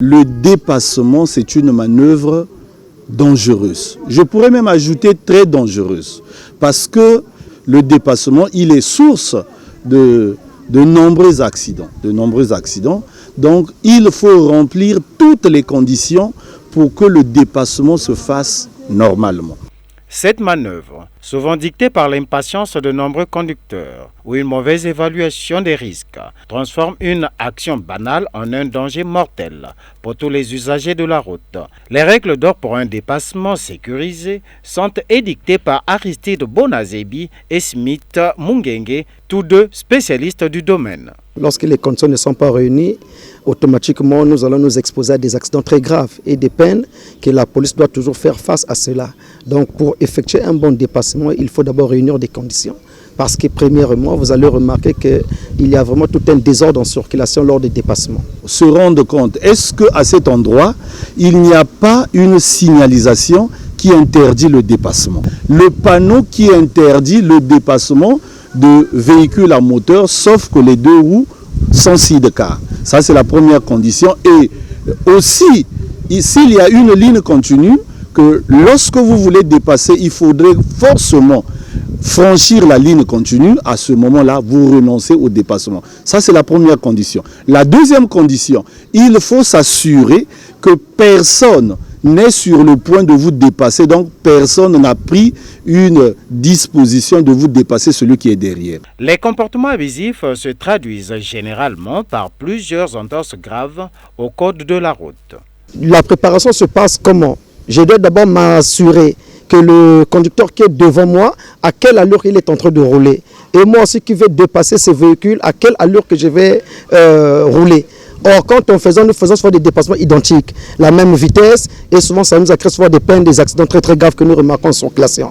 Le dépassement, c'est une manœuvre dangereuse. Je pourrais même ajouter très dangereuse. Parce que le dépassement, il est source de nombreux accidents. Donc, il faut remplir toutes les conditions pour que le dépassement se fasse normalement. Cette manœuvre, souvent dictée par l'impatience de nombreux conducteurs ou une mauvaise évaluation des risques, transforme une action banale en un danger mortel pour tous les usagers de la route. Les règles d'or pour un dépassement sécurisé sont édictées par Aristide Bonazebi et Smith Mungenge, tous deux spécialistes du domaine. Lorsque les conditions ne sont pas réunies, automatiquement nous allons nous exposer à des accidents très graves et des peines que la police doit toujours faire face à cela. Donc pour effectuer un bon dépassement, il faut d'abord réunir des conditions. Parce que premièrement, vous allez remarquer qu'il y a vraiment tout un désordre en circulation lors des dépassements. Se rendre compte, est-ce qu'à cet endroit, il n'y a pas une signalisation qui interdit le dépassement? Le panneau qui interdit le dépassement de véhicules à moteur, sauf que les deux roues sont sidecar. Ça, c'est la première condition. Et aussi, s'il y a une ligne continue, que lorsque vous voulez dépasser, il faudrait forcément franchir la ligne continue. À ce moment-là, vous renoncez au dépassement. Ça, c'est la première condition. La deuxième condition, il faut s'assurer que personne n'est sur le point de vous dépasser, donc personne n'a pris une disposition de vous dépasser celui qui est derrière. Les comportements abusifs se traduisent généralement par plusieurs entorses graves au code de la route. La préparation se passe comment? Je dois d'abord m'assurer que le conducteur qui est devant moi, à quelle allure il est en train de rouler. Et moi aussi qui vais dépasser ce véhicule, à quelle allure que je vais rouler. Or, quand nous faisons souvent des dépassements identiques, la même vitesse, et souvent ça nous a créé souvent des peines, des accidents très très graves que nous remarquons sont classés.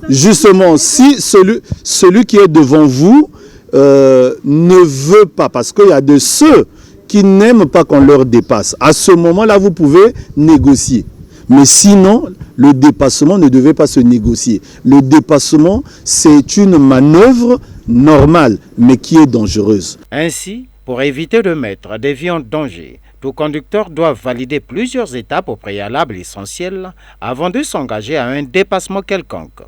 Justement, si celui qui est devant vous ne veut pas, parce qu'il y a de ceux qui n'aiment pas qu'on leur dépasse, à ce moment-là, vous pouvez négocier. Mais sinon, le dépassement ne devait pas se négocier. Le dépassement, c'est une manœuvre normale, mais qui est dangereuse. Ainsi, pour éviter de mettre des vies en danger, tout conducteur doit valider plusieurs étapes au préalable essentielles avant de s'engager à un dépassement quelconque.